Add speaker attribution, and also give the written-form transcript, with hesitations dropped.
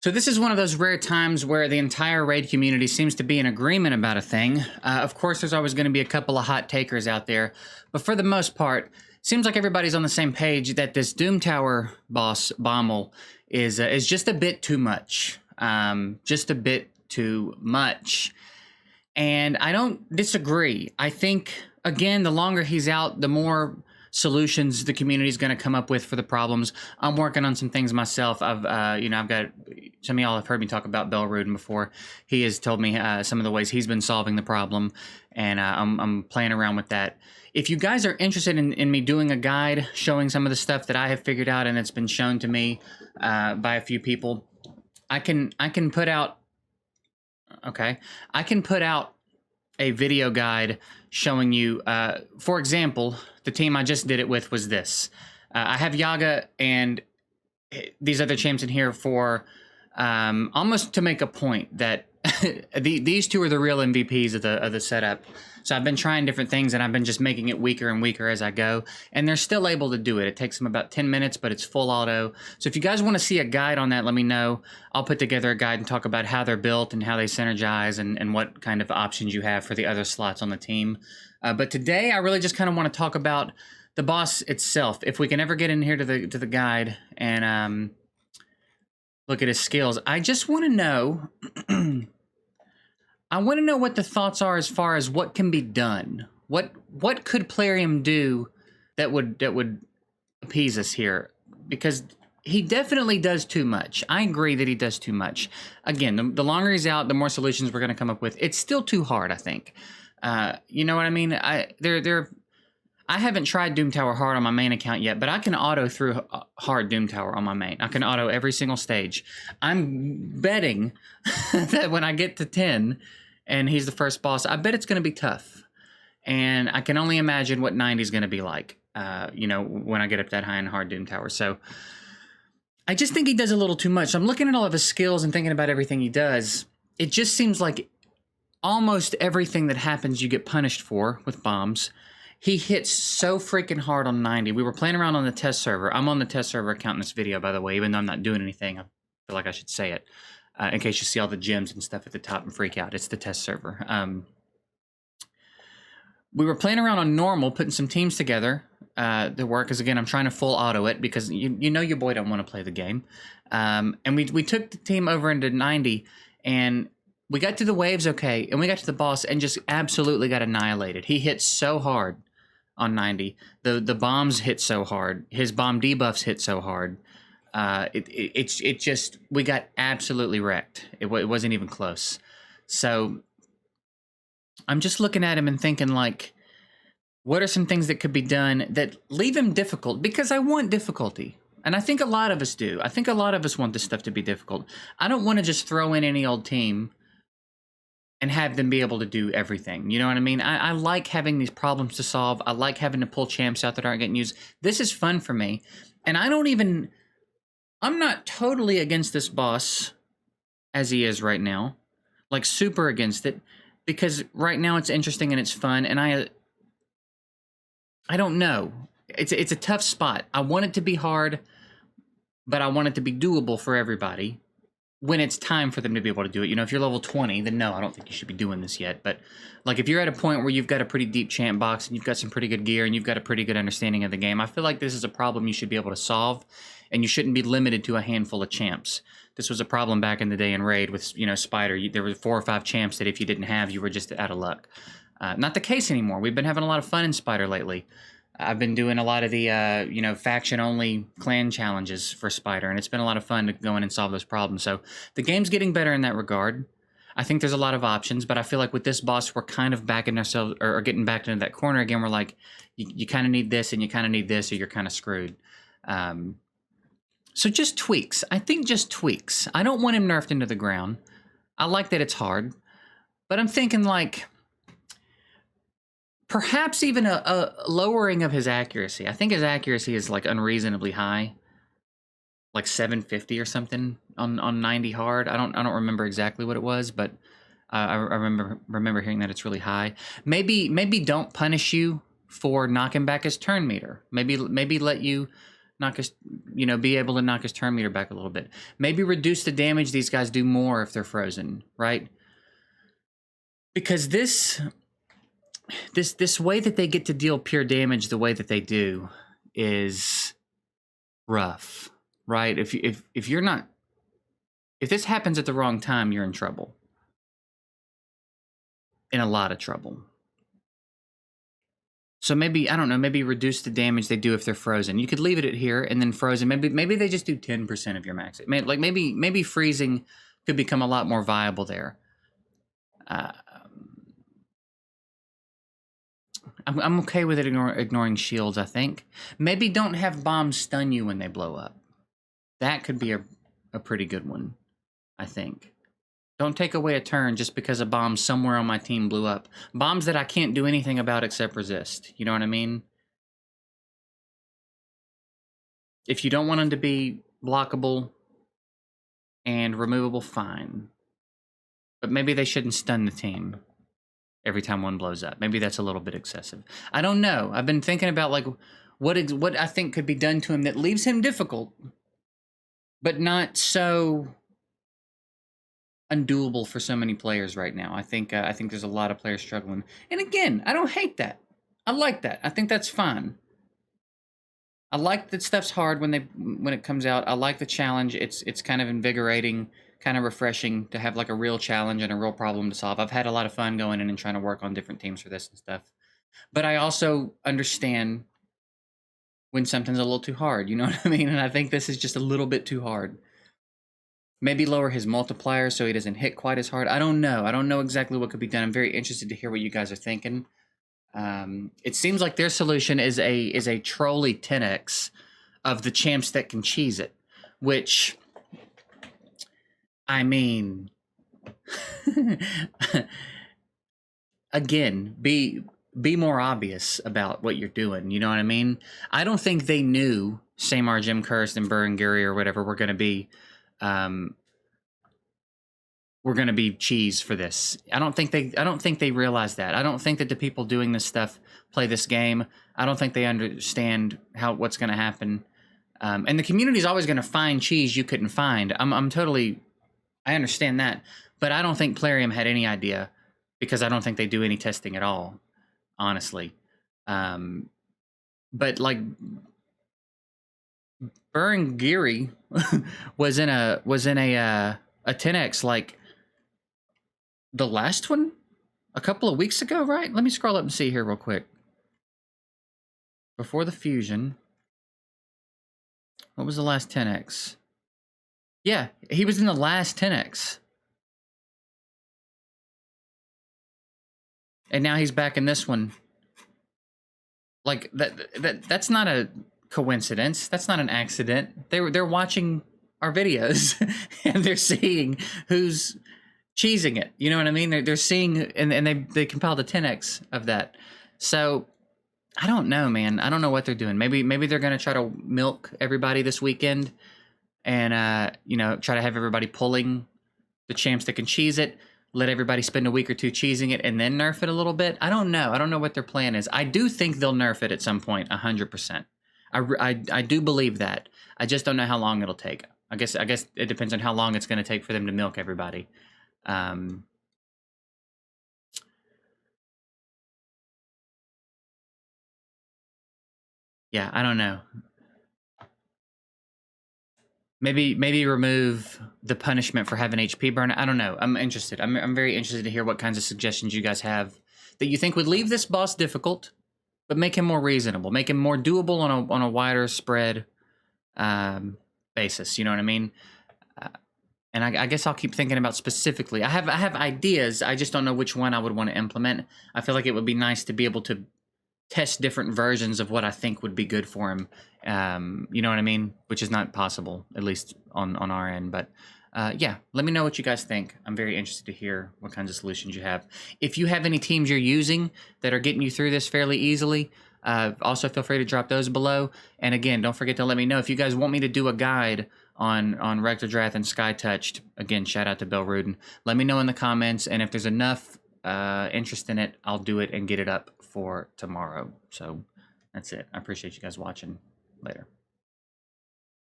Speaker 1: So this is one of those rare times where the entire raid community seems to be in agreement about a thing. Of course, there's always going to be a couple of hot takers out there, but for the most part, seems like everybody's on the same page that this Doom Tower boss, Bommel, is just a bit too much. Just a bit too much. And I don't disagree. I think, again, the longer he's out, the more solutions the community is going to come up with for the problems. I'm working on some things myself. I've got some of y'all have heard me talk about Belruden before. He has told me some of the ways he's been solving the problem, and I'm playing around with that. If you guys are interested in me doing a guide showing some of the stuff that I have figured out and it's been shown to me by a few people, I can put out. Okay, I can put out a video guide showing you, for example, the team I just did it with was this. I have Yaga and these other champs in here for almost to make a point that these two are the real MVPs of the setup. So I've been trying different things and I've been just making it weaker and weaker as I go. And they're still able to do it. It takes them about 10 minutes, but it's full auto. So if you guys want to see a guide on that, let me know. I'll put together a guide and talk about how they're built and how they synergize and what kind of options you have for the other slots on the team. But today I really just kind of want to talk about the boss itself. If we can ever get in here to the guide and look at his skills, I just want to know... I want to know what the thoughts are as far as what can be done. What could Plarium do that would appease us here? Because he definitely does too much. I agree that he does too much. Again, the longer he's out, the more solutions we're going to come up with. It's still too hard, I think. You know what I mean? I haven't tried Doom Tower hard on my main account yet, but I can auto through hard Doom Tower on my main. I can auto every single stage. I'm betting that when I get to 10 and he's the first boss, I bet it's going to be tough. And I can only imagine what 90 is going to be like, when I get up that high in hard Doom Tower. So I just think he does a little too much. I'm looking at all of his skills and thinking about everything he does. It just seems like almost everything that happens you get punished for with bombs. He hits so freaking hard on 90. We were playing around on the test server. I'm on the test server account in this video, by the way, even though I'm not doing anything. I feel like I should say it in case you see all the gems and stuff at the top and freak out. It's the test server. We were playing around on normal, putting some teams together to work. Because, again, I'm trying to full auto it because you know your boy don't want to play the game. And we took the team over into 90, and we got to the waves okay, and we got to the boss and just absolutely got annihilated. He hit so hard on 90. The bombs hit so hard. His bomb debuffs hit so hard. It just, we got absolutely wrecked. It wasn't even close. So I'm just looking at him and thinking, like, what are some things that could be done that leave him difficult? Because I want difficulty. And I think a lot of us do. I think a lot of us want this stuff to be difficult. I don't want to just throw in any old team and have them be able to do everything. You know what I mean? I like having these problems to solve. I like having to pull champs out that aren't getting used. This is fun for me. And I'm not totally against this boss as he is right now. Like, super against it. Because right now it's interesting and it's fun. And I don't know. It's a tough spot. I want it to be hard, but I want it to be doable for everybody. When it's time for them to be able to do it. You know, if you're level 20, then no, I don't think you should be doing this yet. But, like, if you're at a point where you've got a pretty deep champ box and you've got some pretty good gear and you've got a pretty good understanding of the game, I feel like this is a problem you should be able to solve, and you shouldn't be limited to a handful of champs. This was a problem back in the day in Raid with, Spider. There were 4 or 5 champs that if you didn't have, you were just out of luck. Not the case anymore. We've been having a lot of fun in Spider lately. I've been doing a lot of the, faction-only clan challenges for Spider, and it's been a lot of fun to go in and solve those problems. So the game's getting better in that regard. I think there's a lot of options, but I feel like with this boss, we're kind of backing ourselves, or getting back into that corner again. We're like, you kind of need this, and you kind of need this, or you're kind of screwed. So just tweaks. I think just tweaks. I don't want him nerfed into the ground. I like that it's hard, but I'm thinking, like, perhaps even a lowering of his accuracy. I think his accuracy is, like, unreasonably high, like 750 or something on 90 hard. I don't remember exactly what it was, but I remember hearing that it's really high. Maybe don't punish you for knocking back his turn meter. Maybe let you knock his, be able to knock his turn meter back a little bit. Maybe reduce the damage these guys do more if they're frozen, right? Because this way that they get to deal pure damage the way that they do is rough, right? If you're not, if this happens at the wrong time, you're in trouble. In a lot of trouble. So maybe, I don't know, maybe reduce the damage they do if they're frozen. You could leave it at here and then frozen. Maybe they just do 10% of your max. Maybe freezing could become a lot more viable there. I'm okay with it ignoring shields, I think. Maybe don't have bombs stun you when they blow up. That could be a pretty good one, I think. Don't take away a turn just because a bomb somewhere on my team blew up. Bombs that I can't do anything about except resist. You know what I mean? If you don't want them to be blockable and removable, fine. But maybe they shouldn't stun the team every time one blows up. Maybe that's a little bit excessive. I don't know. I've been thinking about like what I think could be done to him that leaves him difficult, but not so undoable for so many players right now. I think there's a lot of players struggling. And again, I don't hate that. I like that. I think that's fine. I like that stuff's hard when it comes out. I like the challenge. It's kind of invigorating, kind of refreshing to have like a real challenge and a real problem to solve. I've had a lot of fun going in and trying to work on different teams for this and stuff. But I also understand when something's a little too hard, you know what I mean? And I think this is just a little bit too hard. Maybe lower his multiplier so he doesn't hit quite as hard. I don't know. I don't know exactly what could be done. I'm very interested to hear what you guys are thinking. It seems like their solution is a trolley 10x of the champs that can cheese it, which, I mean, again, be more obvious about what you're doing. You know what I mean? I don't think they knew Samar, Jim Kirst, and Buranguri or whatever were going to be cheese for this. I don't think they realize that. I don't think that the people doing this stuff play this game. I don't think they understand what's going to happen. And the community is always going to find cheese you couldn't find. I understand that, but I don't think Plarium had any idea because I don't think they do any testing at all, honestly. But like Buranguri was in a 10x like the last one a couple of weeks ago, right? Let me scroll up and see here real quick. Before the fusion, what was the last 10x? Yeah, he was in the last 10x. And now he's back in this one. Like that's not a coincidence. That's not an accident. They're watching our videos and they're seeing who's cheesing it. You know what I mean? They're seeing and they compiled a 10x of that. So I don't know, man. I don't know what they're doing. Maybe they're gonna try to milk everybody this weekend and try to have everybody pulling the champs that can cheese it. Let everybody spend a week or two cheesing it and then nerf it a little bit. I don't know. I don't know what their plan is. I do think they'll nerf it at some point, 100%. I do believe that. I just don't know how long it'll take. I guess it depends on how long it's going to take for them to milk everybody. Yeah, I don't know. Maybe remove the punishment for having HP burn. I don't know. I'm interested. I'm very interested to hear what kinds of suggestions you guys have that you think would leave this boss difficult, but make him more reasonable, make him more doable on a wider spread basis. You know what I mean? And I guess I'll keep thinking about specifically. I have ideas. I just don't know which one I would want to implement. I feel like it would be nice to be able to test different versions of what I think would be good for him. You know what I mean? Which is not possible, at least on our end. But yeah, let me know what you guys think. I'm very interested to hear what kinds of solutions you have. If you have any teams you're using that are getting you through this fairly easily, also feel free to drop those below. And again, don't forget to let me know if you guys want me to do a guide on Rectordrath and Sky Touched. Again, shout out to Bill Rudin. Let me know in the comments, and if there's enough interest in it, I'll do it and get it up for tomorrow. So that's it. I appreciate you guys watching. Later.